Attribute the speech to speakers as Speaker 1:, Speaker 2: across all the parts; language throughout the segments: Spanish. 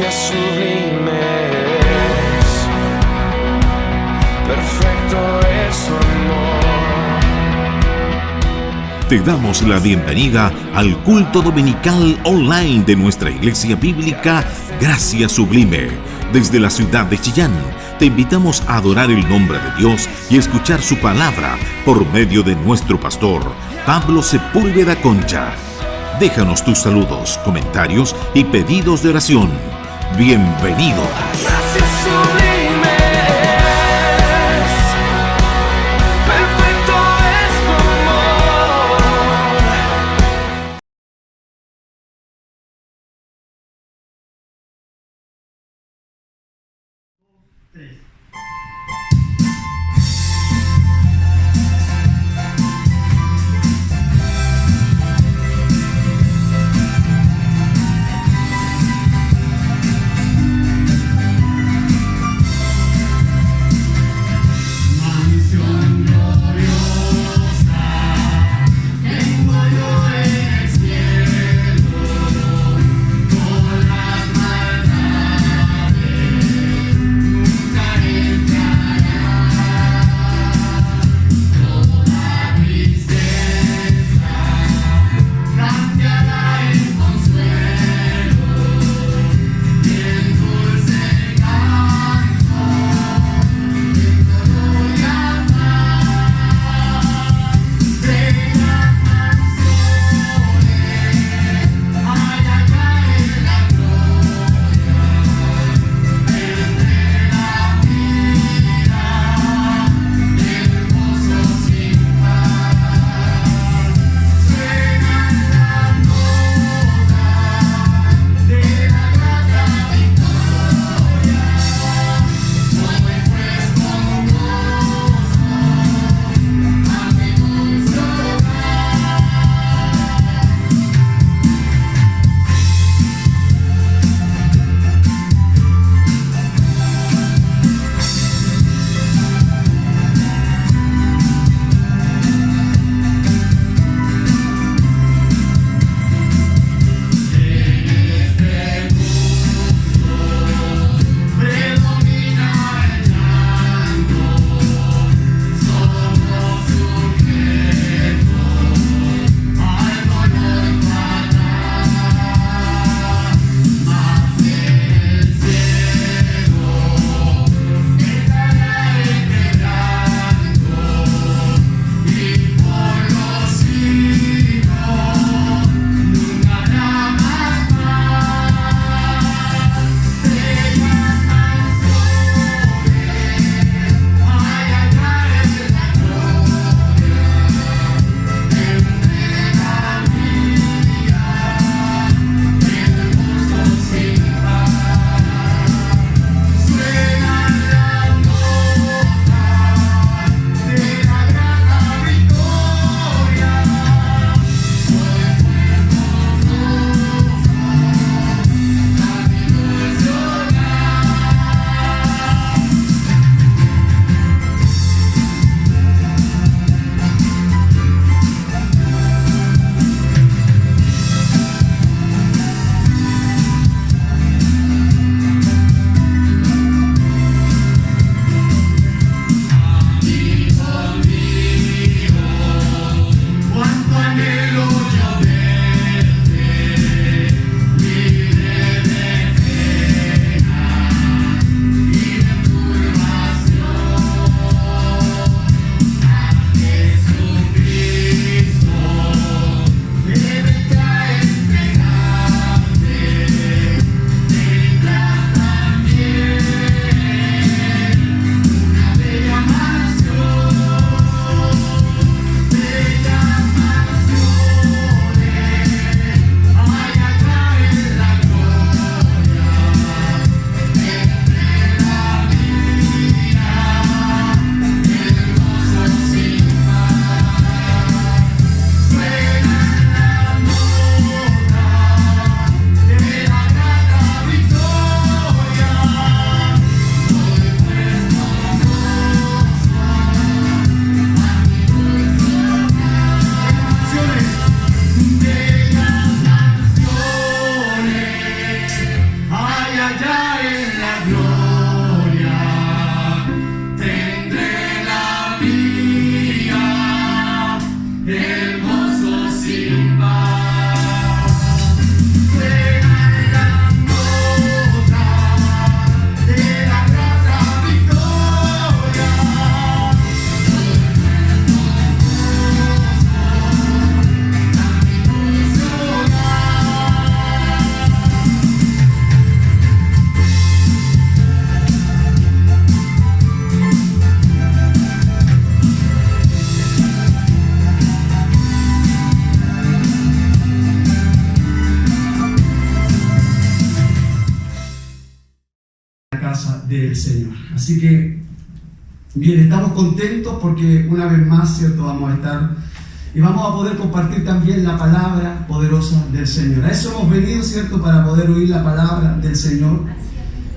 Speaker 1: Gracias sublimes, perfecto es tu amor.
Speaker 2: Te damos la bienvenida al culto dominical online de nuestra iglesia bíblica Gracia Sublime. Desde la ciudad de Chillán, te invitamos a adorar el nombre de Dios y escuchar su palabra por medio de nuestro pastor, Pablo Sepúlveda Concha. Déjanos tus saludos, comentarios y pedidos de oración. Bienvenido.
Speaker 1: Gracias sublimes, perfecto es tu amor.
Speaker 3: del Señor. Así que, bien, estamos contentos porque una vez más, ¿cierto?, vamos a estar y vamos a poder compartir también la palabra poderosa del Señor. A eso hemos venido, ¿cierto?, para poder oír la palabra del Señor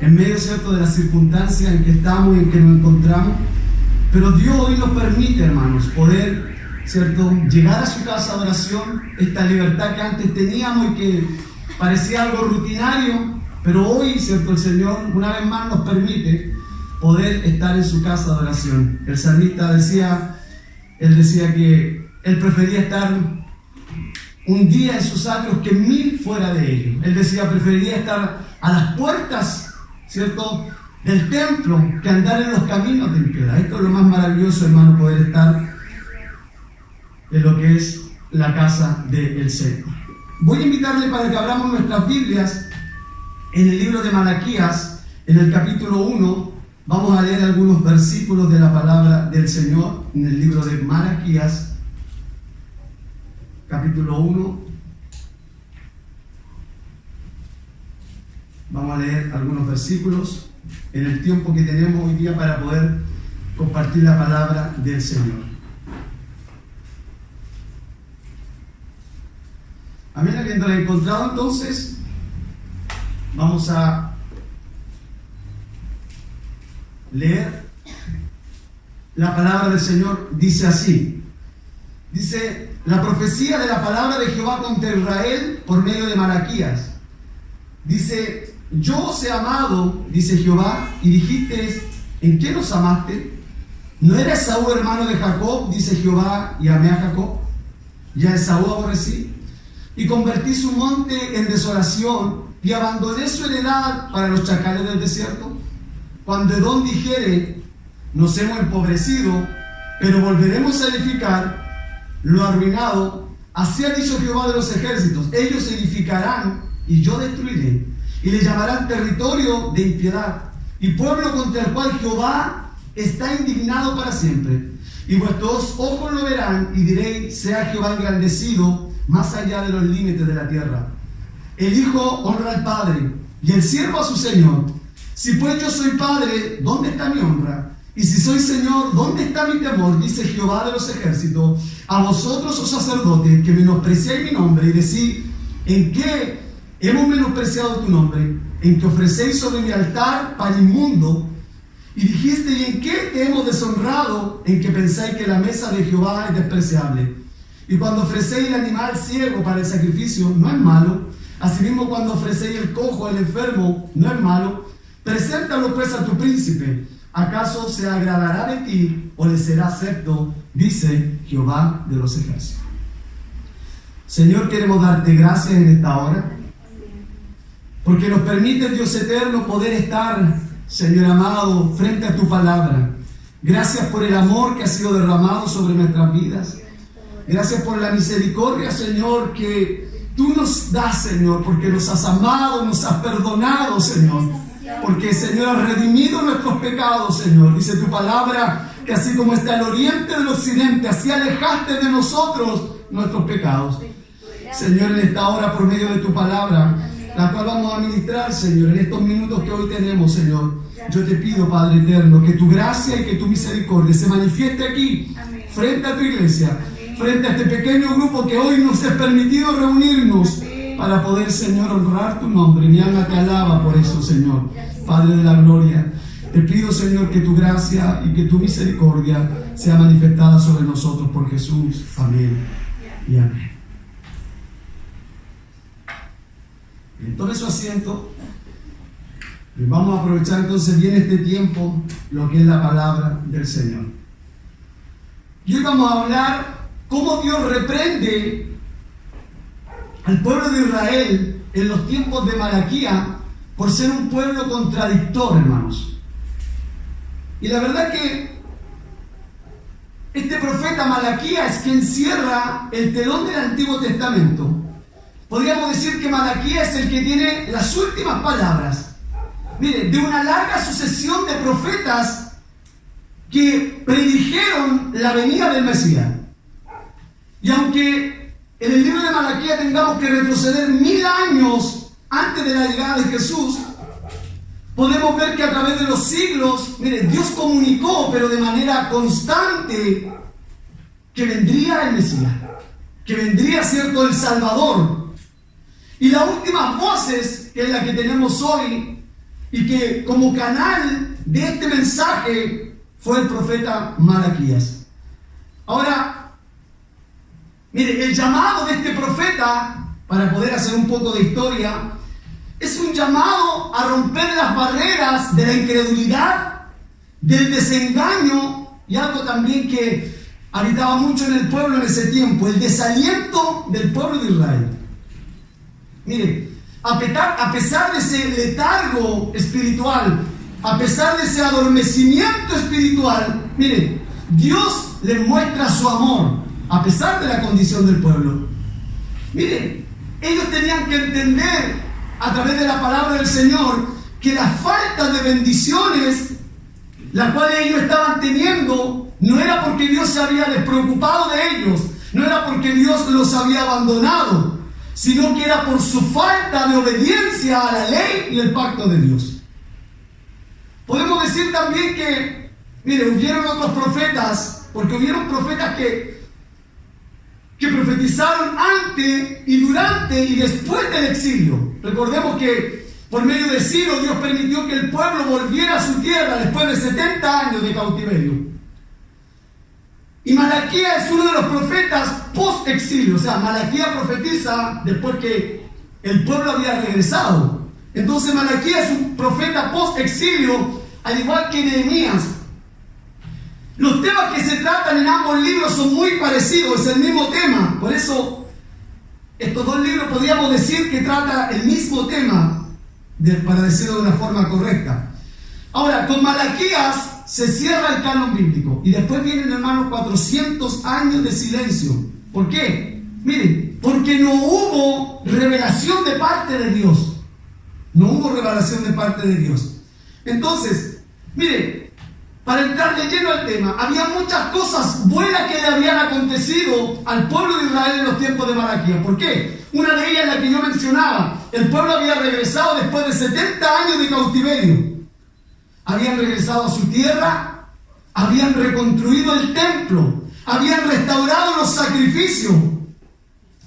Speaker 3: en medio, ¿cierto?, de las circunstancias en que estamos y en que nos encontramos. Pero Dios hoy nos permite, hermanos, poder, ¿cierto?, llegar a su casa de oración, esta libertad que antes teníamos y que parecía algo rutinario, pero hoy, ¿cierto?, el Señor una vez más nos permite poder estar en su casa de oración. El salmista decía que él prefería estar un día en sus atrios que 1000 fuera de ellos. Él decía, preferiría estar a las puertas, ¿cierto?, del templo que andar en los caminos de impiedad. Esto es lo más maravilloso, hermano, poder estar en lo que es la casa del Señor. Voy a invitarle para que abramos nuestras Biblias en el libro de Malaquías, en el capítulo 1. Vamos a leer algunos versículos de la palabra del Señor en el libro de Malaquías, capítulo 1. Vamos a leer algunos versículos en el tiempo que tenemos hoy día para poder compartir la palabra del Señor. Amén. Habiéndola encontrado, entonces, vamos a leer la palabra del Señor. Dice así. Dice la profecía de la palabra de Jehová contra Israel por medio de Malaquías. Dice: yo os he amado, dice Jehová, y dijiste: ¿en qué nos amaste? ¿No era Esaú hermano de Jacob? Dice Jehová, y amé a Jacob, y a Esaú aborrecí, y convertí su monte en desolación, y abandoné su heredad para los chacales del desierto. Cuando Edom dijere: nos hemos empobrecido, pero volveremos a edificar lo arruinado, así ha dicho Jehová de los ejércitos: ellos edificarán y yo destruiré, y le llamarán territorio de impiedad, y pueblo contra el cual Jehová está indignado para siempre. Y vuestros ojos lo verán, y diréis: sea Jehová engrandecido más allá de los límites de la tierra. El hijo honra al padre, y el siervo a su señor. Si pues yo soy padre, ¿dónde está mi honra? Y si soy señor, ¿dónde está mi temor? Dice Jehová de los ejércitos. A vosotros, oh sacerdotes, que menospreciáis mi nombre, y decís: ¿en qué hemos menospreciado tu nombre? En que ofrecéis sobre mi altar pan inmundo. Y dijiste: ¿y en qué te hemos deshonrado? En que pensáis que la mesa de Jehová es despreciable. Y cuando ofrecéis el animal ciego para el sacrificio, no es malo. Asimismo, cuando ofrecéis el cojo al enfermo, no es malo. Preséntalo pues a tu príncipe. ¿Acaso se agradará de ti o le será acepto? Dice Jehová de los ejércitos. Señor, queremos darte gracias en esta hora, porque nos permite, Dios eterno, poder estar, Señor amado, frente a tu palabra. Gracias por el amor que ha sido derramado sobre nuestras vidas. Gracias por la misericordia, Señor, que tú nos das, Señor, porque nos has amado, nos has perdonado, Señor. Porque, Señor, has redimido nuestros pecados, Señor. Dice tu palabra que así como está el oriente del occidente, así alejaste de nosotros nuestros pecados. Señor, en esta hora, por medio de tu palabra, la cual vamos a ministrar, Señor, en estos minutos que hoy tenemos, Señor, yo te pido, Padre eterno, que tu gracia y que tu misericordia se manifieste aquí, frente a tu iglesia, frente a este pequeño grupo que hoy nos es permitido reunirnos para poder, Señor, honrar tu nombre. Mi alma te alaba por eso, Señor, Padre de la gloria. Te pido, Señor, que tu gracia y que tu misericordia sea manifestada sobre nosotros por Jesús. Amén y amén. Bien, tome su asiento. Bien, vamos a aprovechar entonces bien este tiempo, lo que es la palabra del Señor. Y hoy vamos a hablar cómo Dios reprende al pueblo de Israel en los tiempos de Malaquías por ser un pueblo contradictor, hermanos. Y la verdad que este profeta Malaquías es quien cierra el telón del Antiguo Testamento. Podríamos decir que Malaquías es el que tiene las últimas palabras. Mire, de una larga sucesión de profetas que predijeron la venida del Mesías. Y aunque en el libro de Malaquías tengamos que retroceder 1000 años antes de la llegada de Jesús, podemos ver que a través de los siglos, mire, Dios comunicó, pero de manera constante, que vendría el Mesías, que vendría, ¿cierto?, el Salvador. Y las últimas voces, que es la que tenemos hoy, y que como canal de este mensaje fue el profeta Malaquías. Ahora, mire, el llamado de este profeta, para poder hacer un poco de historia, es un llamado a romper las barreras de la incredulidad, del desengaño, y algo también que habitaba mucho en el pueblo en ese tiempo, el desaliento del pueblo de Israel. Mire, a pesar de ese letargo espiritual, a pesar de ese adormecimiento espiritual, mire, Dios les muestra su amor, a pesar de la condición del pueblo. Mire, ellos tenían que entender, a través de la palabra del Señor, que la falta de bendiciones, la cual ellos estaban teniendo, no era porque Dios se había despreocupado de ellos, no era porque Dios los había abandonado, sino que era por su falta de obediencia a la ley y el pacto de Dios. Podemos decir también que, mire, hubieron otros profetas, porque hubieron profetas que profetizaron antes y durante y después del exilio. Recordemos que por medio de Ciro Dios permitió que el pueblo volviera a su tierra después de 70 años de cautiverio. Y Malaquías es uno de los profetas post-exilio. O sea, Malaquías profetiza después que el pueblo había regresado. Entonces Malaquías es un profeta post-exilio, al igual que Nehemías. Los temas que se tratan en ambos libros son muy parecidos, es el mismo tema. Por eso, estos dos libros podríamos decir que trata el mismo tema, para decirlo de una forma correcta. Ahora, con Malaquías se cierra el canon bíblico. Y después vienen, hermanos, 400 años de silencio. ¿Por qué? Miren, porque no hubo revelación de parte de Dios. No hubo revelación de parte de Dios. Entonces, miren, para entrar de lleno al tema, había muchas cosas buenas que le habían acontecido al pueblo de Israel en los tiempos de Malaquías. ¿Por qué? Una de ellas es la que yo mencionaba. El pueblo había regresado después de 70 años de cautiverio. Habían regresado a su tierra, habían reconstruido el templo, habían restaurado los sacrificios.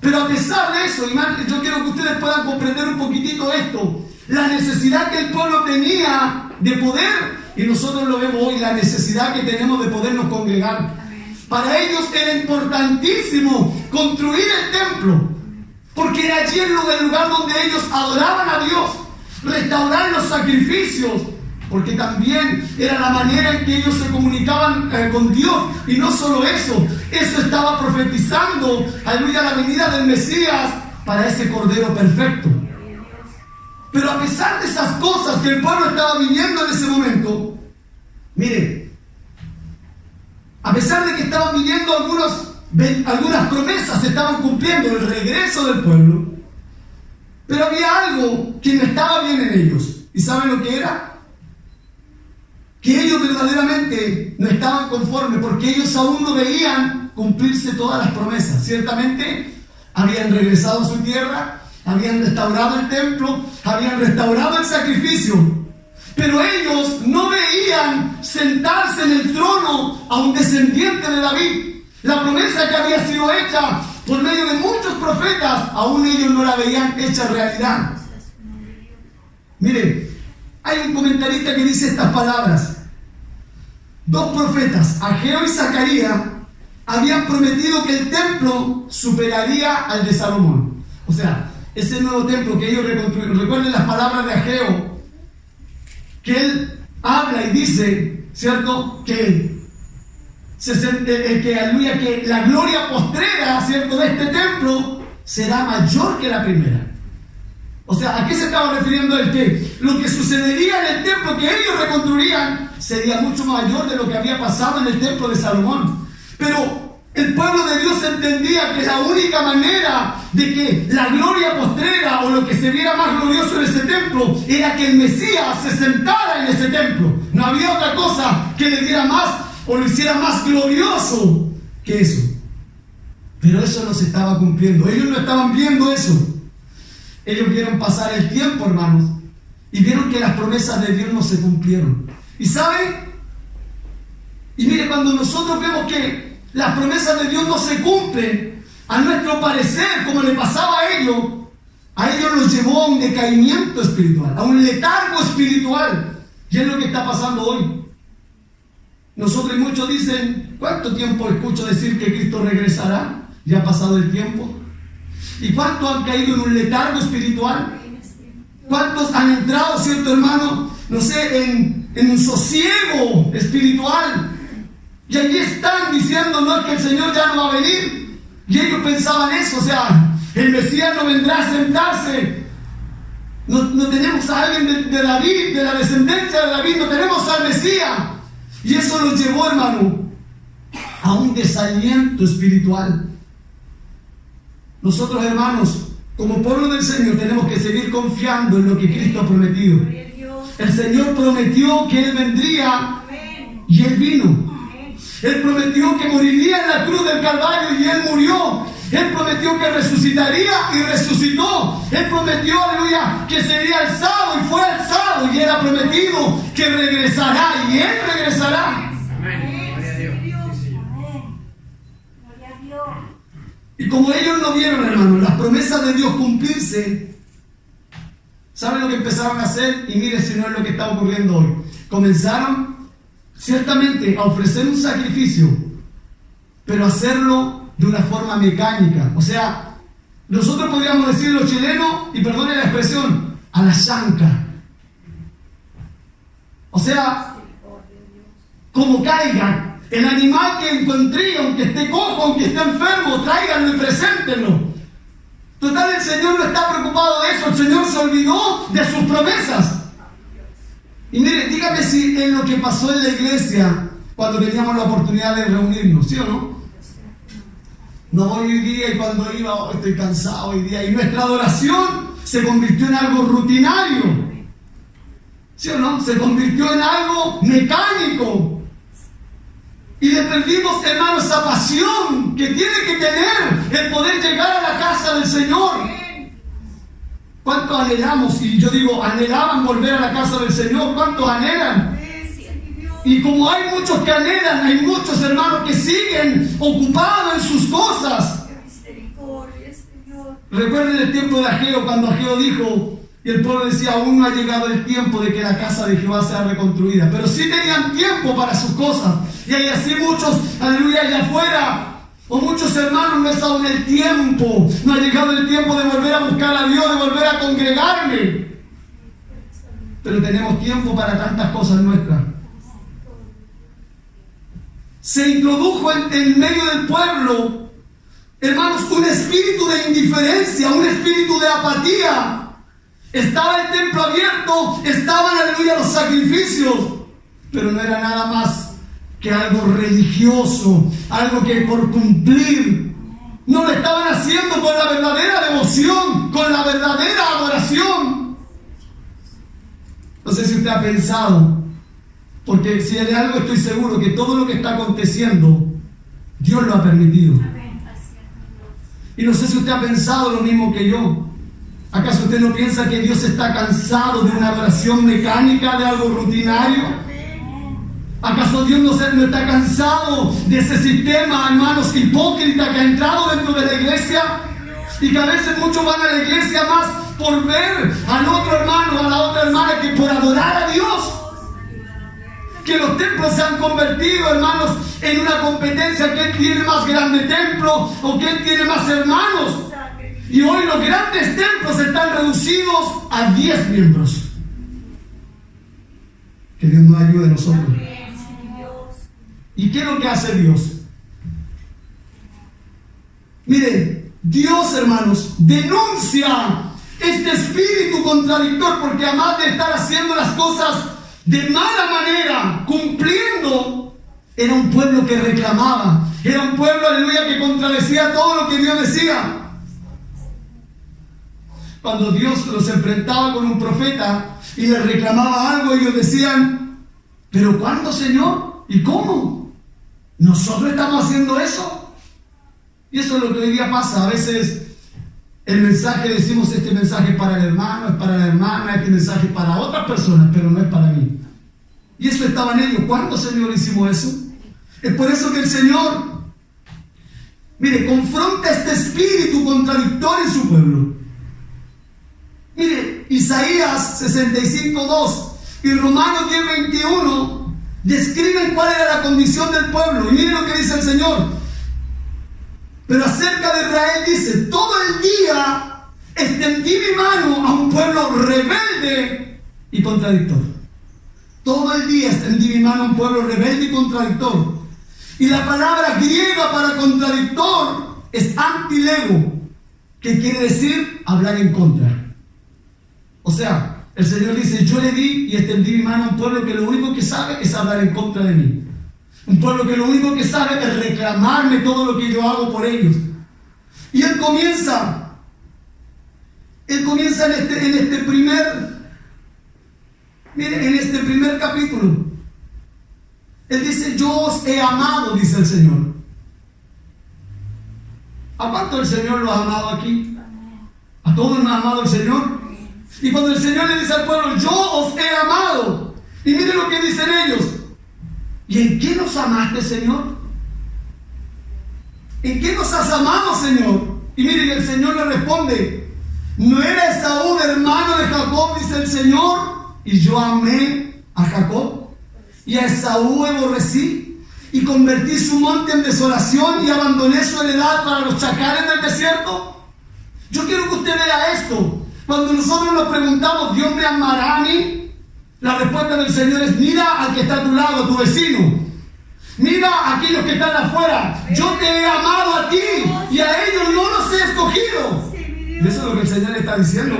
Speaker 3: Pero a pesar de eso, y yo quiero que ustedes puedan comprender un poquitito esto, la necesidad que el pueblo tenía de poder, y nosotros lo vemos hoy, la necesidad que tenemos de podernos congregar. Para ellos era importantísimo construir el templo, porque era allí el lugar donde ellos adoraban a Dios, restaurar los sacrificios, porque también era la manera en que ellos se comunicaban con Dios. Y no solo eso, eso estaba profetizando, aleluya, la venida del Mesías para ese Cordero perfecto. Pero a pesar de esas cosas que el pueblo estaba viviendo en ese momento, mire, a pesar de que estaban viviendo algunas promesas, se estaban cumpliendo, el regreso del pueblo, pero había algo que no estaba bien en ellos. ¿Y saben lo que era? Que ellos verdaderamente no estaban conformes, porque ellos aún no veían cumplirse todas las promesas. Ciertamente habían regresado a su tierra, habían restaurado el templo, habían restaurado el sacrificio, pero ellos no veían sentarse en el trono a un descendiente de David. La promesa que había sido hecha por medio de muchos profetas, aún ellos no la veían hecha realidad. Miren, hay un comentarista que dice estas palabras: dos profetas, Ageo y Zacarías, habían prometido que el templo superaría al de Salomón. O sea, ese nuevo templo que ellos reconstruyeron. Recuerden las palabras de Ageo, que él habla y dice, ¿cierto?, que la gloria postrera, ¿cierto?, de este templo será mayor que la primera. O sea, ¿a qué se estaba refiriendo él? Que lo que sucedería en el templo que ellos reconstruirían sería mucho mayor de lo que había pasado en el templo de Salomón. Pero el pueblo de Dios entendía que la única manera de que la gloria postrera o lo que se viera más glorioso en ese templo era que el Mesías se sentara en ese templo. No había otra cosa que le diera más o lo hiciera más glorioso que eso. Pero eso no se estaba cumpliendo. Ellos no estaban viendo eso. Ellos vieron pasar el tiempo, hermanos, y vieron que las promesas de Dios no se cumplieron. ¿Y saben? Y mire, cuando nosotros vemos que las promesas de Dios no se cumplen, a nuestro parecer, como le pasaba a ellos los llevó a un decaimiento espiritual, a un letargo espiritual. Y es lo que está pasando hoy. Nosotros, y muchos dicen, ¿cuánto tiempo escucho decir que Cristo regresará? Ya ha pasado el tiempo. ¿Y cuántos han caído en un letargo espiritual? ¿Cuántos han entrado, cierto hermano, no sé, en un sosiego espiritual? Y allí están diciendo, no, es que el Señor ya no va a venir. Y ellos pensaban eso, o sea, el Mesías no vendrá a sentarse. No tenemos a alguien de David, de la descendencia de David, no tenemos al Mesías. Y eso los llevó, hermano, a un desaliento espiritual. Nosotros, hermanos, como pueblo del Señor, tenemos que seguir confiando en lo que Cristo ha prometido. El Señor prometió que Él vendría y Él vino. Él prometió que moriría en la cruz del Calvario y Él murió. Él prometió que resucitaría y resucitó. Él prometió, aleluya, que sería alzado y fue alzado. Y Él ha prometido que regresará y Él regresará.
Speaker 4: Amén. Gloria a Dios. Sí, Señor.
Speaker 3: Y como ellos no vieron, hermano, las promesas de Dios cumplirse, ¿saben lo que empezaron a hacer? Y mire si no es lo que está ocurriendo hoy. Comenzaron ciertamente a ofrecer un sacrificio, pero hacerlo de una forma mecánica. O sea, nosotros podríamos decir los chilenos, y perdone la expresión, a la chanca. O sea, como caiga. El animal que encontré, aunque esté cojo, aunque esté enfermo, tráiganlo y preséntenlo. Total, el Señor no está preocupado de eso. El Señor se olvidó de sus promesas. Y mire, dígame si es lo que pasó en la iglesia cuando teníamos la oportunidad de reunirnos, ¿sí o no? No voy hoy día y cuando iba, oh, estoy cansado hoy día. Y nuestra adoración se convirtió en algo rutinario. ¿Sí o no? Se convirtió en algo mecánico. Y le perdimos, hermano, esa pasión que tiene que tener el poder llegar a la casa del Señor. ¿Cuánto anhelamos? Y yo digo, anhelaban volver a la casa del Señor. ¿Cuántos anhelan? Y como hay muchos que anhelan, hay muchos hermanos que siguen ocupados en sus cosas. Recuerden el tiempo de Ageo, cuando Ageo dijo, y el pueblo decía, aún no ha llegado el tiempo de que la casa de Jehová sea reconstruida. Pero sí tenían tiempo para sus cosas. Y hay así muchos, aleluya, allá afuera, o muchos hermanos, no es aún el tiempo. No ha llegado el tiempo de volver a buscar a Dios, de volver a congregarme. Pero tenemos tiempo para tantas cosas nuestras. Se introdujo en medio del pueblo, hermanos, un espíritu de indiferencia, un espíritu de apatía. Estaba el templo abierto, estaban, aleluya, los sacrificios, pero no era nada más que algo religioso, algo que por cumplir. No lo estaban haciendo con la verdadera devoción, con la verdadera adoración. No sé si usted ha pensado, porque si de algo estoy seguro, que todo lo que está aconteciendo, Dios lo ha permitido. Y no sé si usted ha pensado lo mismo que yo. ¿Acaso usted no piensa que Dios está cansado de una adoración mecánica, de algo rutinario? ¿Acaso Dios no está cansado de ese sistema, hermanos, hipócrita que ha entrado dentro de la iglesia? Y que a veces muchos van a la iglesia más por ver al otro hermano, a la otra hermana, que por adorar a Dios. Que los templos se han convertido, hermanos, en una competencia. ¿Quién tiene más grande templo o quién tiene más hermanos? Y hoy los grandes templos están reducidos a 10 miembros. Que Dios nos ayude a nosotros. ¿Y qué es lo que hace Dios? Mire, Dios, hermanos, denuncia este espíritu contradictor, porque además de estar haciendo las cosas de mala manera, cumpliendo, era un pueblo que reclamaba, era un pueblo, aleluya, que contradecía todo lo que Dios decía. Cuando Dios los enfrentaba con un profeta y les reclamaba algo, ellos decían, ¿pero cuándo, Señor? ¿Y cómo? ¿Nosotros estamos haciendo eso? Y eso es lo que hoy día pasa. A veces el mensaje, decimos, este mensaje es para el hermano, es para la hermana, este mensaje es para otras personas, pero no es para mí. Y eso estaba en ellos. ¿Cuándo, Señor, hicimos eso? Es por eso que el Señor, mire, confronta este espíritu contradictorio en su pueblo. Mire, Isaías 65:2 y Romanos 10:21 describen cuál era la condición del pueblo. Y mire lo que dice el Señor. Pero acerca de Israel dice: todo el día extendí mi mano a un pueblo rebelde y contradictor. Todo el día extendí mi mano a un pueblo rebelde y contradictor. Y la palabra griega para contradictor es antilego, que quiere decir hablar en contra. O sea, el Señor dice: yo le di y extendí mi mano a un pueblo que lo único que sabe es hablar en contra de mí. Un pueblo que lo único que sabe es reclamarme todo lo que yo hago por ellos. Y Él comienza en este primer capítulo. Él dice: yo os he amado, dice el Señor. ¿A cuánto el Señor lo ha amado aquí? ¿A todos nos ha amado el Señor? Y cuando el Señor le dice al pueblo: yo os he amado, y mire lo que dicen ellos: ¿y en qué nos amaste, Señor? ¿En qué nos has amado, Señor? Y miren, el Señor le responde: ¿no era Esaú hermano de Jacob, dice el Señor? Y yo amé a Jacob y a Esaú aborrecí, y convertí su monte en desolación y abandoné su heredad para los chacales del desierto. Yo quiero que usted vea esto. Cuando nosotros nos preguntamos: ¿Dios me amará a mí? La respuesta del Señor es: mira al que está a tu lado, a tu vecino. Mira a aquellos que están afuera. Yo te he amado a ti y a ellos no los he escogido. Y eso es lo que el Señor le está diciendo.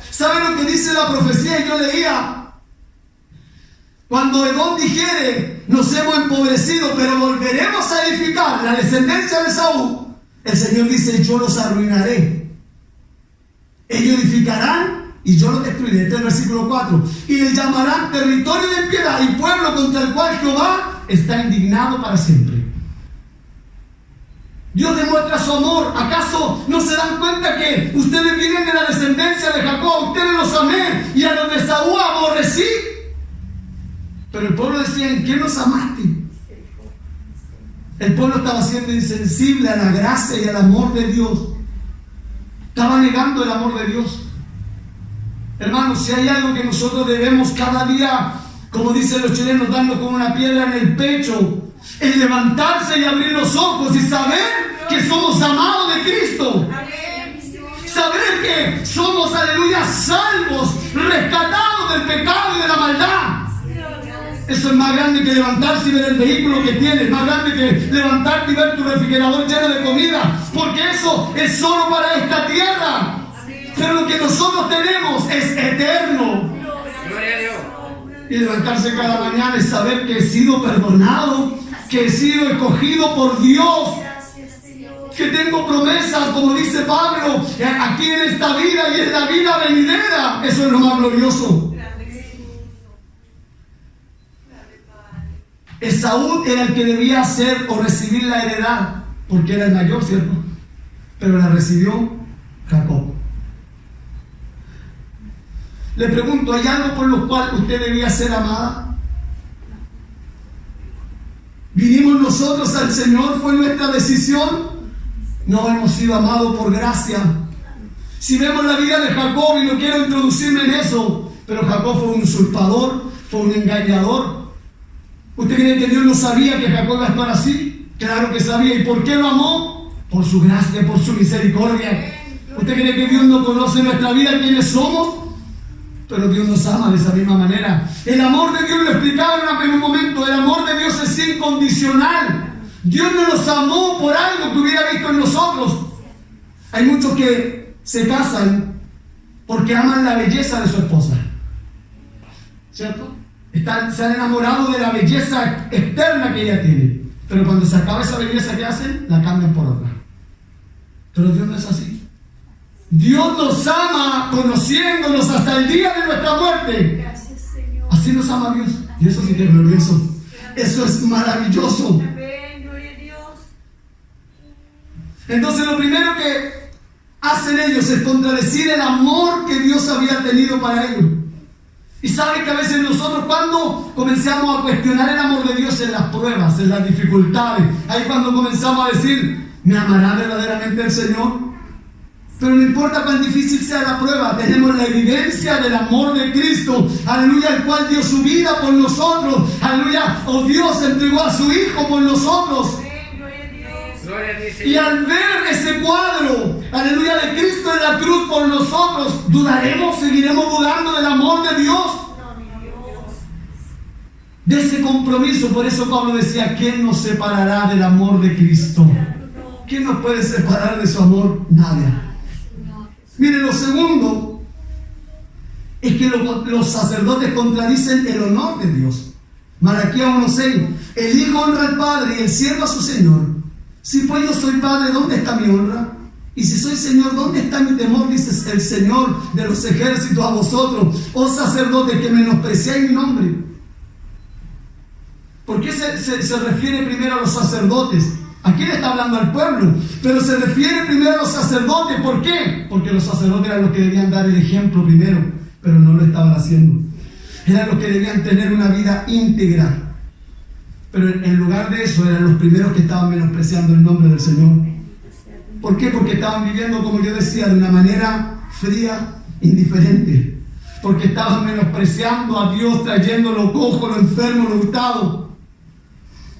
Speaker 3: ¿Sabe lo que dice la profecía? Y yo leía: cuando Edom dijere: nos hemos empobrecido, pero volveremos a edificar la descendencia de Saúl, el Señor dice: yo los arruinaré. Ellos edificarán y yo los destruiré. Este es el versículo 4. Y les llamarán territorio de impiedad y pueblo contra el cual Jehová está indignado para siempre. Dios demuestra su amor. ¿Acaso no se dan cuenta que ustedes vienen de la descendencia de Jacob? Ustedes los amé y a los de Saúl aborrecí. Pero el pueblo decía: ¿en qué nos amaste? El pueblo estaba siendo insensible a la gracia y al amor de Dios. Estaba negando el amor de Dios. Hermanos, si hay algo que nosotros debemos cada día, como dicen los chilenos, darnos con una piedra en el pecho, es levantarse y abrir los ojos y saber que somos amados de Cristo. Saber que somos, aleluya, salvos, rescatados del pecado y de la maldad. Eso es más grande que levantarse y ver el vehículo que tienes, más grande que levantarte y ver tu refrigerador lleno de comida, porque eso es solo para esta tierra. Pero lo que nosotros tenemos es eterno. Y levantarse cada mañana es saber que he sido perdonado, que he sido escogido por Dios, que tengo promesas, como dice Pablo, aquí en esta vida y en la vida venidera. Eso es lo más glorioso. Esaú era el que debía hacer o recibir la heredad, porque era el mayor, ¿cierto? Pero la recibió Jacob. Le pregunto: ¿hay algo por lo cual usted debía ser amada? ¿Vinimos nosotros al Señor? ¿Fue nuestra decisión? No, hemos sido amados por gracia. Si vemos la vida de Jacob, y no quiero introducirme en eso, pero Jacob fue un usurpador, fue un engañador. ¿Usted cree que Dios no sabía que Jacob iba a actuar así? Claro que sabía. ¿Y por qué lo amó? Por su gracia, por su misericordia. ¿Usted cree que Dios no conoce nuestra vida, quiénes somos? Pero Dios nos ama de esa misma manera. El amor de Dios, lo explicaba en un momento, el amor de Dios es incondicional. Dios no nos amó por algo que hubiera visto en nosotros. Hay muchos que se casan porque aman la belleza de su esposa, ¿cierto? Se han enamorado de la belleza externa que ella tiene, pero cuando se acaba esa belleza que hacen, la cambian por otra. Pero Dios no es así. Dios nos ama conociéndonos hasta el día de nuestra muerte.
Speaker 4: Gracias, Señor.
Speaker 3: Así nos ama Dios. Y eso sí que es glorioso. Eso es maravilloso.
Speaker 4: Amén, gloria a Dios.
Speaker 3: Entonces lo primero que hacen ellos es contradecir el amor que Dios había tenido para ellos. Y saben que a veces nosotros, cuando comenzamos a cuestionar el amor de Dios en las pruebas, en las dificultades, ahí cuando comenzamos a decir, ¿me amará verdaderamente el Señor? Pero no importa cuán difícil sea la prueba, tenemos la evidencia del amor de Cristo, aleluya, el cual dio su vida por nosotros, aleluya, Dios entregó a su Hijo por nosotros. Y al ver ese cuadro, aleluya, de Cristo en la cruz por nosotros, ¿dudaremos, seguiremos dudando del amor de Dios? De ese compromiso. Por eso Pablo decía, ¿quién nos separará del amor de Cristo? ¿Quién nos puede separar de su amor? Nadie. Miren, lo segundo es que los sacerdotes contradicen el honor de Dios. Malaquías 1:6, el Hijo honra al Padre y el siervo a su Señor. Si pues yo soy Padre, ¿dónde está mi honra? Y si soy Señor, ¿dónde está mi temor? Dice el Señor de los ejércitos a vosotros, oh sacerdotes, que menospreciáis mi nombre. ¿Por qué se refiere primero a los sacerdotes? Aquí le está hablando al pueblo, pero se refiere primero a los sacerdotes. ¿Por qué? Porque los sacerdotes eran los que debían dar el ejemplo primero, pero no lo estaban haciendo. Eran los que debían tener una vida íntegra. Pero en lugar de eso, eran los primeros que estaban menospreciando el nombre del Señor. ¿Por qué? Porque estaban viviendo, como yo decía, de una manera fría, indiferente. Porque estaban menospreciando a Dios, trayendo lo cojo, lo enfermo, lo hurtado.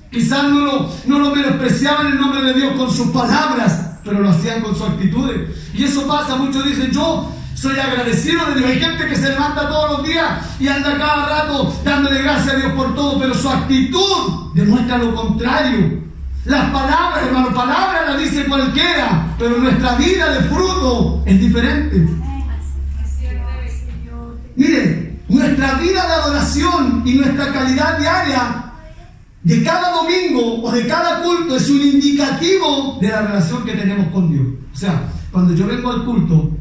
Speaker 3: Quizás no lo menospreciaban el nombre de Dios con sus palabras, pero lo hacían con sus actitudes. Y eso pasa, muchos dicen, yo soy agradecido de Dios. Hay gente que se levanta todos los días y anda cada rato dándole gracias a Dios por todo, pero su actitud demuestra lo contrario. Las palabras, hermano, palabras las dice cualquiera, pero nuestra vida de fruto es diferente. Miren, nuestra vida de adoración y nuestra calidad diaria de cada domingo o de cada culto es un indicativo de la relación que tenemos con Dios. O sea, cuando yo vengo al culto,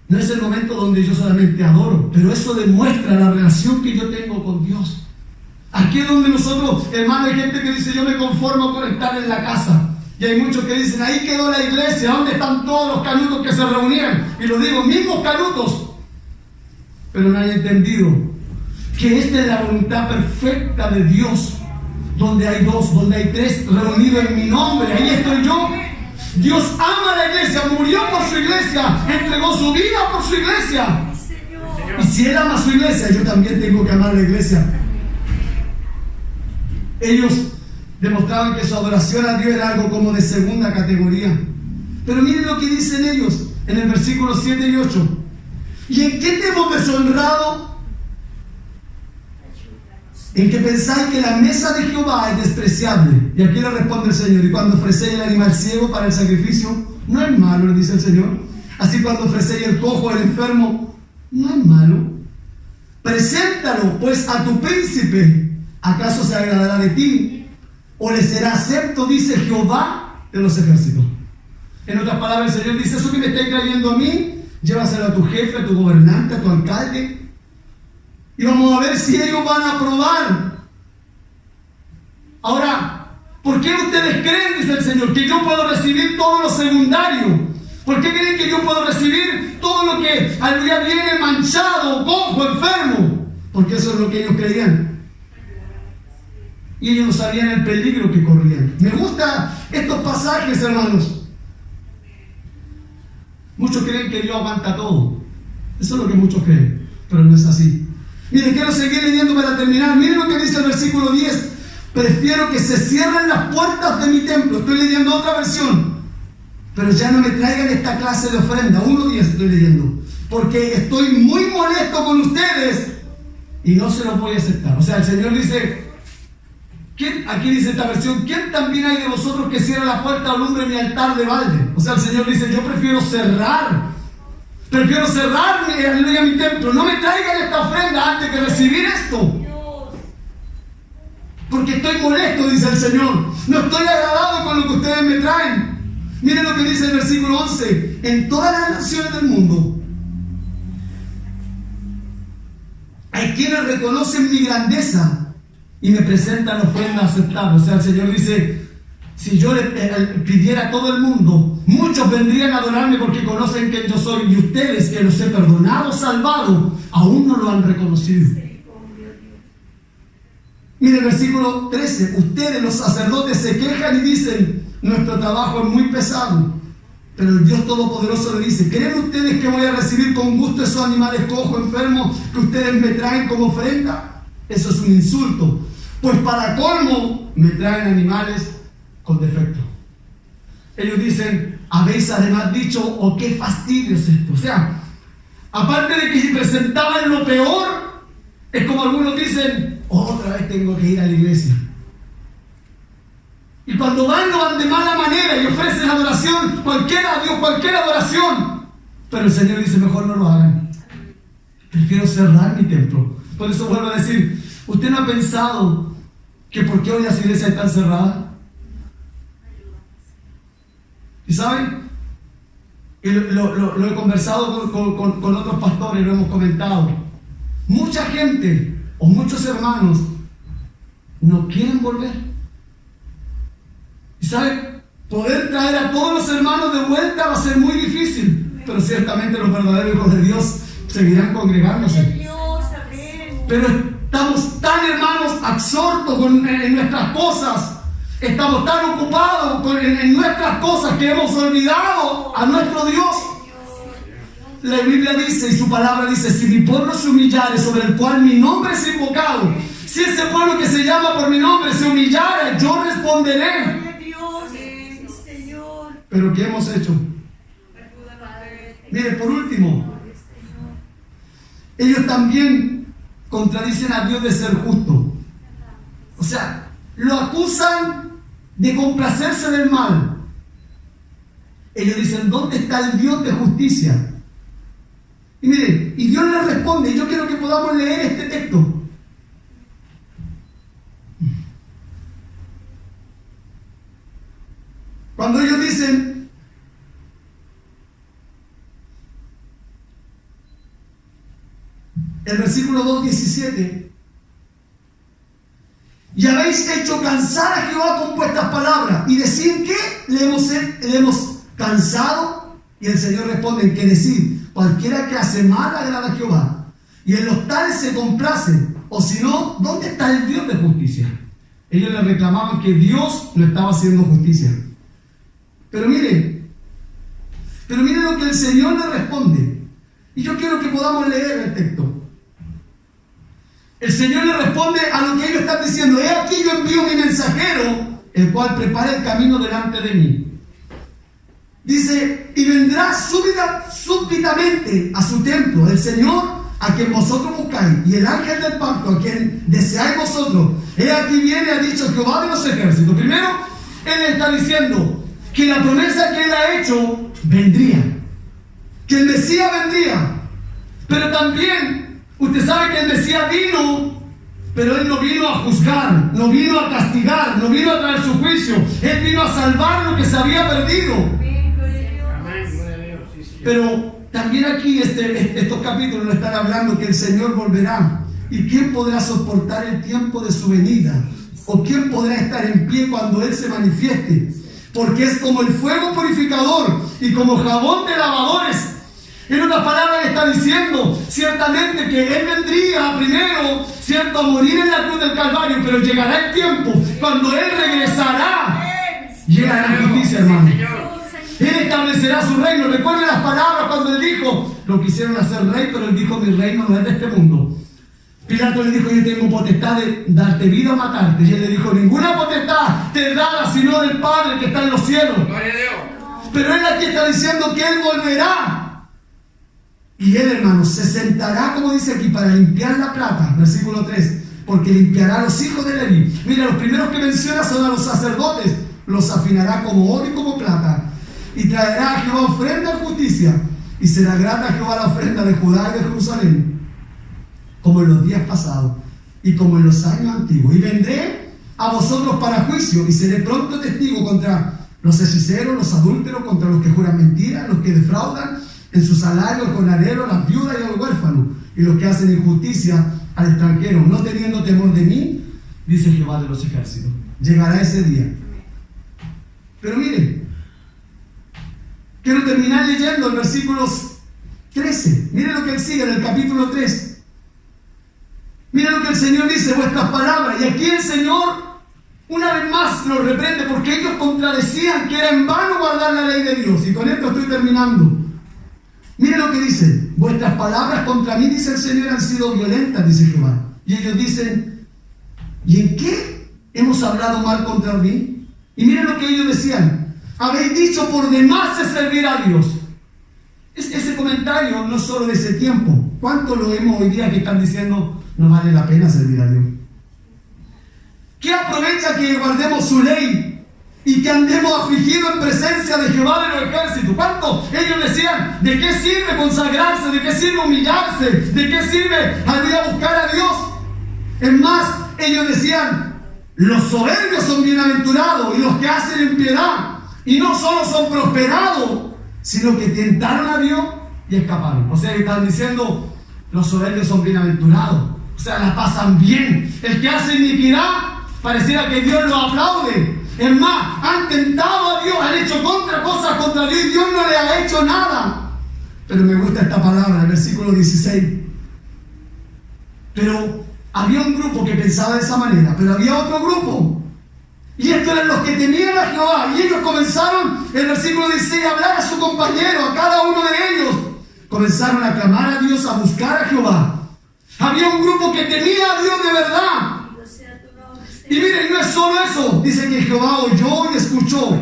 Speaker 3: no es el momento donde yo solamente adoro, pero eso demuestra la relación que yo tengo con Dios. Aquí es donde nosotros, hermano, hay gente que dice, yo me conformo con estar en la casa. Y hay muchos que dicen, ahí quedó la iglesia, ¿dónde están todos los canutos que se reunían? Y lo digo, mismos canutos. Pero no han entendido que esta es la voluntad perfecta de Dios. Donde hay dos, donde hay tres reunidos en mi nombre, ahí estoy yo. Dios ama a la iglesia, murió por su iglesia, entregó su vida por su iglesia. Y si Él ama a su iglesia, yo también tengo que amar a la iglesia. Ellos demostraban que su adoración a Dios era algo como de segunda categoría. Pero miren lo que dicen ellos en el versículo 7 y 8. ¿Y en qué te hemos deshonrado? En que pensáis que la mesa de Jehová es despreciable. Y aquí le responde el Señor, y cuando ofrecéis el animal ciego para el sacrificio, no es malo, le dice el Señor. Así cuando ofrecéis el cojo, el enfermo, no es malo. Preséntalo pues a tu príncipe. ¿Acaso se agradará de ti? ¿O le será acepto? Dice Jehová de los ejércitos. En otras palabras, el Señor dice, eso que me estáis trayendo a mí, llévaselo a tu jefe, a tu gobernante, a tu alcalde. Y vamos a ver si ellos van a aprobar. Ahora, ¿por qué ustedes creen, dice el Señor, que yo puedo recibir todo lo secundario? ¿Por qué creen que yo puedo recibir todo lo que al día viene manchado, cojo, enfermo? Porque eso es lo que ellos creían. Y ellos no sabían el peligro que corrían. Me gustan estos pasajes, hermanos. Muchos creen que Dios aguanta todo. Eso es lo que muchos creen, pero no es así. Miren, quiero seguir leyendo para terminar. Miren lo que dice el versículo 10. Prefiero que se cierren las puertas de mi templo. Estoy leyendo otra versión. Pero ya no me traigan esta clase de ofrenda. 1:10 estoy leyendo. Porque estoy muy molesto con ustedes y no se los voy a aceptar. O sea, el Señor dice, ¿quién? Aquí dice esta versión, ¿quién también hay de vosotros que cierre la puerta o alumbre mi altar de balde? O sea, el Señor dice, yo prefiero cerrar mi templo. No me traigan esta ofrenda antes que recibir esto. Porque estoy molesto, dice el Señor. No estoy agradado con lo que ustedes me traen. Miren lo que dice el versículo 11. En todas las naciones del mundo hay quienes reconocen mi grandeza y me presentan ofrendas aceptables. O sea, el Señor dice, si yo le pidiera a todo el mundo, muchos vendrían a adorarme porque conocen quién yo soy, y ustedes que los he perdonado, salvado, aún no lo han reconocido. Mire el versículo 13, ustedes los sacerdotes se quejan y dicen, nuestro trabajo es muy pesado, pero el Dios Todopoderoso le dice, ¿creen ustedes que voy a recibir con gusto esos animales cojos, enfermos, que ustedes me traen como ofrenda? Eso es un insulto, pues para colmo me traen animales con defecto. Ellos dicen, habéis además dicho, oh qué fastidio es esto. O sea, aparte de que si presentaban lo peor, es como algunos dicen, otra vez tengo que ir a la iglesia. Y cuando van, lo van de mala manera y ofrecen adoración, cualquiera a Dios, cualquier adoración. Pero el Señor dice, mejor no lo hagan. Prefiero cerrar mi templo. Por eso vuelvo a decir, ¿usted no ha pensado que por qué hoy las iglesias están cerradas? ¿Y saben? Y lo he conversado con otros pastores, lo hemos comentado. Mucha gente o muchos hermanos no quieren volver. ¿Y saben? Poder traer a todos los hermanos de vuelta va a ser muy difícil, pero ciertamente los verdaderos hijos de Dios seguirán congregándose. Pero estamos tan, hermanos, absortos en nuestras cosas. Estamos tan ocupados en nuestras cosas que hemos olvidado a nuestro Dios. La Biblia dice, y su palabra dice, si mi pueblo se humillare, sobre el cual mi nombre es invocado, si ese pueblo que se llama por mi nombre se humillare, yo responderé. Pero ¿qué hemos hecho? Mire, por último, ellos también contradicen a Dios de ser justo. O sea, lo acusan de complacerse del mal. Ellos dicen, ¿dónde está el Dios de justicia? Y miren, y Dios les responde, y yo quiero que podamos leer este texto. Cuando ellos dicen, el versículo 2:17, y habéis hecho cansar a Jehová con vuestras palabras, y decir que le hemos cansado, y el Señor responde, que decir, cualquiera que hace mal agrada a Jehová, y en los tales se complace, o si no, ¿dónde está el Dios de justicia? Ellos le reclamaban que Dios no estaba haciendo justicia. Pero miren lo que el Señor le responde, y yo quiero que podamos leer el texto. El Señor le responde a lo que ellos están diciendo, he aquí yo envío mi mensajero, el cual prepara el camino delante de mí. Dice, y vendrá súbitamente a su templo el Señor a quien vosotros buscáis, y el ángel del pacto a quien deseáis vosotros. He aquí viene, ha dicho Jehová de los ejércitos. Primero, Él está diciendo que la promesa que Él ha hecho vendría, que el Mesías vendría, pero también usted sabe que el Mesías vino, pero Él no vino a juzgar, no vino a castigar, no vino a traer su juicio. Él vino a salvar lo que se había perdido. Pero también aquí estos capítulos nos están hablando que el Señor volverá. ¿Y quién podrá soportar el tiempo de su venida? ¿O quién podrá estar en pie cuando Él se manifieste? Porque es como el fuego purificador y como jabón de lavadores. En otras palabras está diciendo ciertamente que Él vendría primero, cierto, a morir en la cruz del Calvario, pero llegará el tiempo cuando Él regresará. Llegará la justicia, hermano. Él establecerá su reino. Recuerden las palabras cuando Él dijo, lo quisieron hacer rey, pero Él dijo, mi reino no es de este mundo. Pilato le dijo, yo tengo potestad de darte vida o matarte. Y Él le dijo, ninguna potestad te es dada sino del Padre que está en los cielos. Pero Él aquí está diciendo que Él volverá. Y Él, hermanos, se sentará, como dice aquí, para limpiar la plata. Versículo 3. Porque limpiará a los hijos de Leví. Mira, los primeros que menciona son a los sacerdotes. Los afinará como oro y como plata. Y traerá a Jehová ofrenda de justicia. Y será grata a Jehová la ofrenda de Judá y de Jerusalén, como en los días pasados y como en los años antiguos. Y vendré a vosotros para juicio, y seré pronto testigo contra los hechiceros, los adúlteros, contra los que juran mentiras, los que defraudan en su salario al jornalero, las viudas y al huérfano, y los que hacen injusticia al extranjero, no teniendo temor de mí, dice Jehová de los ejércitos. Llegará ese día. Pero mire, quiero terminar leyendo el versículo 13. Mire lo que él sigue en el capítulo 3. Mire lo que el Señor dice, vuestras palabras. Y aquí el Señor una vez más los reprende porque ellos contradecían que era en vano guardar la ley de Dios. Y con esto estoy terminando. Mire lo que dice, vuestras palabras contra mí, dice el Señor, han sido violentas, dice Jehová. Y ellos dicen, ¿y en qué hemos hablado mal contra mí? Y miren lo que ellos decían, habéis dicho por demás de servir a Dios. Ese comentario no es solo de ese tiempo. ¿Cuánto lo vemos hoy día que están diciendo no vale la pena servir a Dios? ¿Qué aprovecha que guardemos su ley y que andemos afligidos en presencia de Jehová de los ejércitos? ¿Cuánto ellos decían, de qué sirve consagrarse, de qué sirve humillarse, de qué sirve ir a buscar a Dios? Es más, ellos decían, los soberbios son bienaventurados y los que hacen impiedad, y no solo son prosperados, sino que tentaron a Dios y escaparon. O sea, que están diciendo, los soberbios son bienaventurados, o sea, la pasan bien. El que hace iniquidad, pareciera que Dios lo aplaude. Es más, han tentado a Dios, han hecho cosas contra Dios y Dios no le ha hecho nada. Pero me gusta esta palabra, el versículo 16. Pero había un grupo que pensaba de esa manera, pero había otro grupo. Y estos eran los que temían a Jehová. Y ellos comenzaron, el versículo 16, a hablar a su compañero, a cada uno de ellos. Comenzaron a clamar a Dios, a buscar a Jehová. Había un grupo que temía a Dios de verdad. Y miren, no es solo eso. Dice que Jehová oyó y escuchó.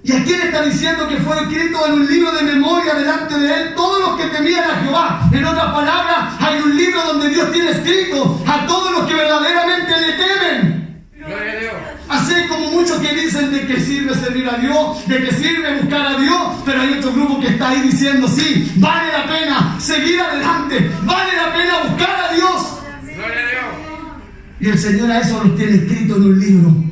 Speaker 3: Y aquí le está diciendo que fue escrito en un libro de memoria delante de él todos los que temían a Jehová. En otras palabras, hay un libro donde Dios tiene escrito a todos los que verdaderamente le temen.
Speaker 4: Gloria a Dios.
Speaker 3: Así como muchos que dicen de que sirve servir a Dios, de que sirve buscar a Dios, pero hay otro grupo que está ahí diciendo, sí, vale la pena seguir adelante, vale la pena buscar a Dios.
Speaker 4: Gloria a Dios.
Speaker 3: Y el Señor a eso los tiene escrito en un libro.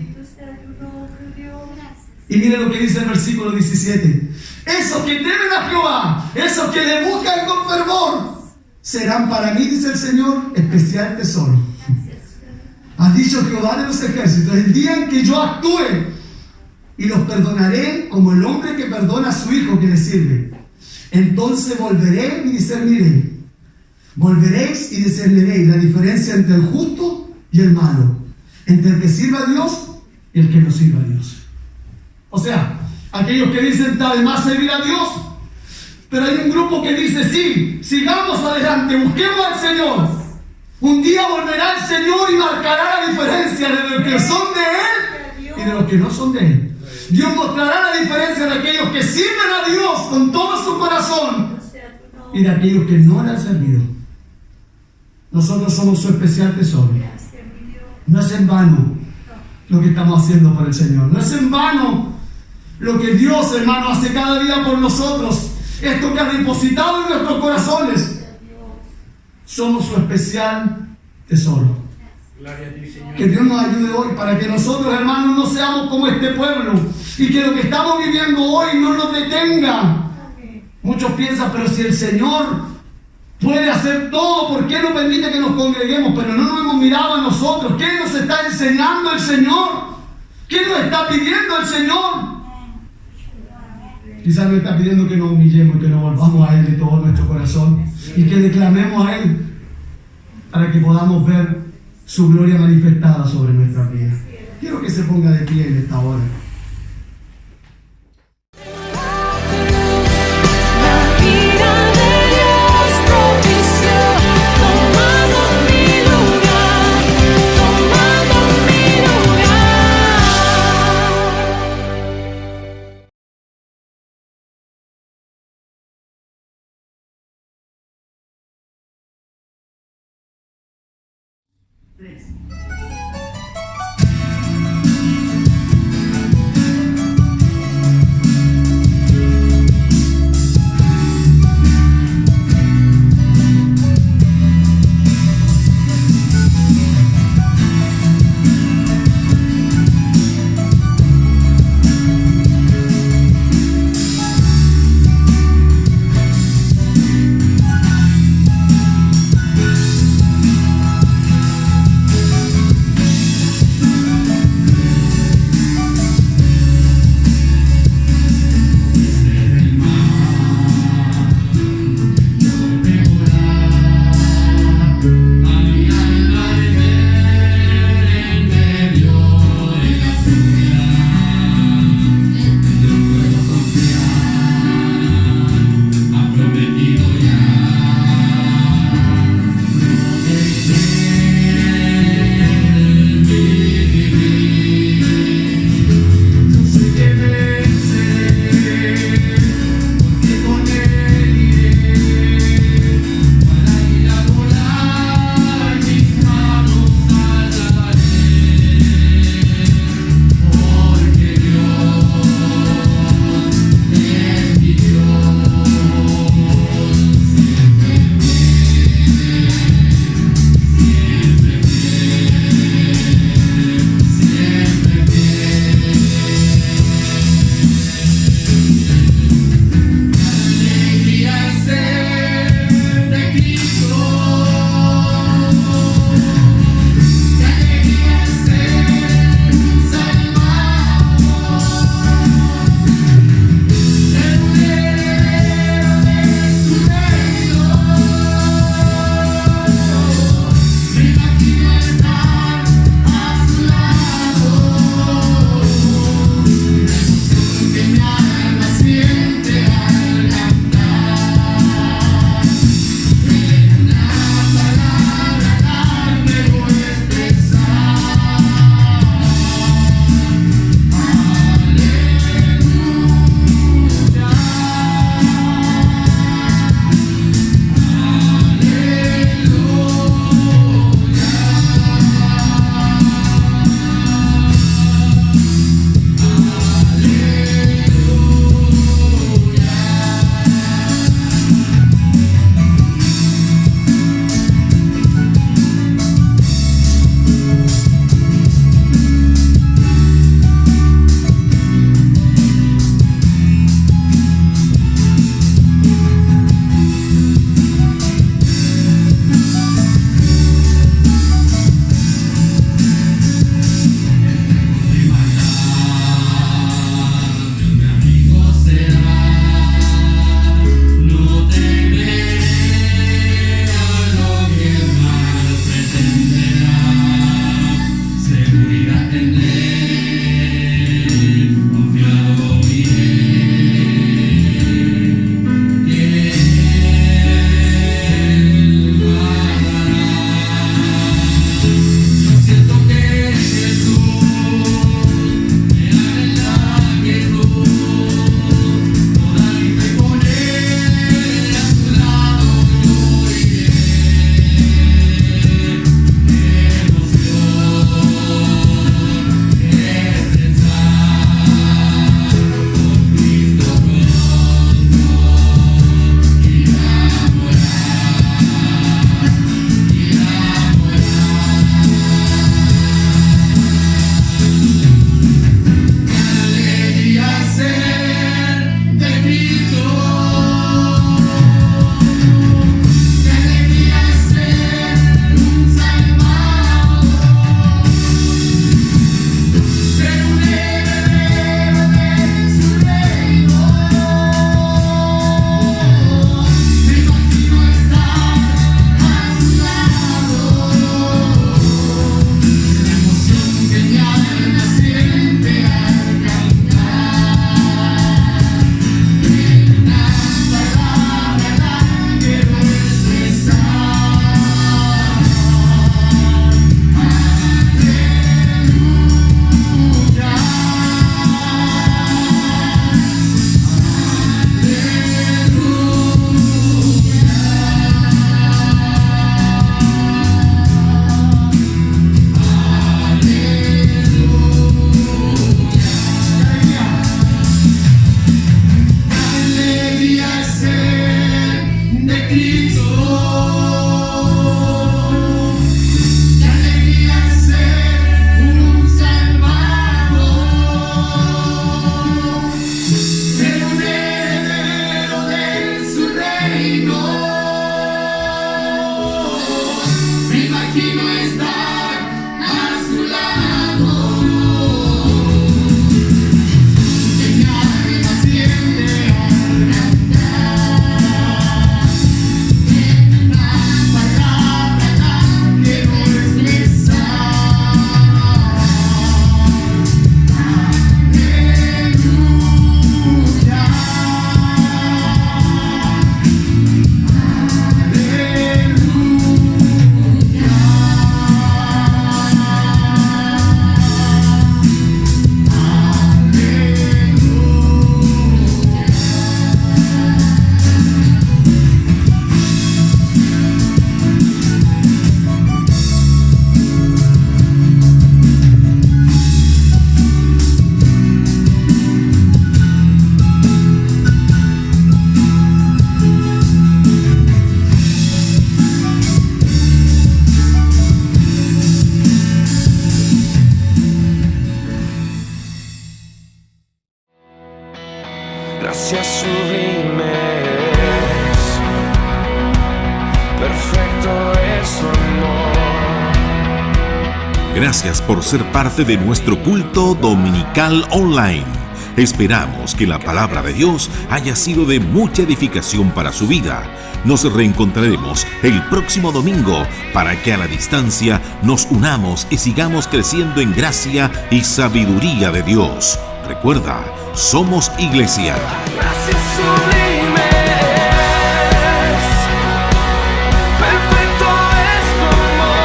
Speaker 3: Y miren lo que dice el versículo 17. Esos que temen a Jehová, esos que le buscan con fervor, serán para mí, dice el Señor, especial tesoro. Ha dicho Jehová de los ejércitos, el día en que yo actúe y los perdonaré como el hombre que perdona a su hijo que le sirve. Entonces volveré y discerniré. Volveréis y discerniréis la diferencia entre el justo y el malo, entre el que sirva a Dios y el que no sirva a Dios. O sea, aquellos que dicen está de más servir a Dios, pero hay un grupo que dice sí, sigamos adelante, busquemos al Señor. Un día volverá el Señor y marcará la diferencia de los que son de Él y de los que no son de Él. Dios mostrará la diferencia de aquellos que sirven a Dios con todo su corazón y de aquellos que no le han servido. Nosotros somos su especial tesoro. No es en vano lo que estamos haciendo por el Señor. No es en vano lo que Dios, hermano, hace cada día por nosotros. Esto que ha depositado en nuestros corazones. Somos su especial tesoro.
Speaker 4: Gloria a ti, Señor.
Speaker 3: Que Dios nos ayude hoy para que nosotros, hermanos, no seamos como este pueblo y que lo que estamos viviendo hoy no nos detenga. Muchos piensan, pero si el Señor puede hacer todo, ¿por qué no permite que nos congreguemos? Pero no nos hemos mirado a nosotros. ¿Qué nos está enseñando el Señor? ¿Qué nos está pidiendo el Señor? Quizás nos está pidiendo que nos humillemos y que nos volvamos a Él de todo nuestro corazón y que declamemos a Él para que podamos ver su gloria manifestada sobre nuestras vidas. Quiero que se ponga de pie en esta hora.
Speaker 5: La vida de Dios propició, tomando mi lugar, tomando mi lugar.
Speaker 2: Gracias por ser parte de nuestro culto dominical online. Esperamos que la palabra de Dios haya sido de mucha edificación para su vida. Nos reencontraremos el próximo domingo para que a la distancia nos unamos y sigamos creciendo en gracia y sabiduría de Dios. Recuerda, somos iglesia.
Speaker 1: Gracias sublime es, perfecto es tu amor.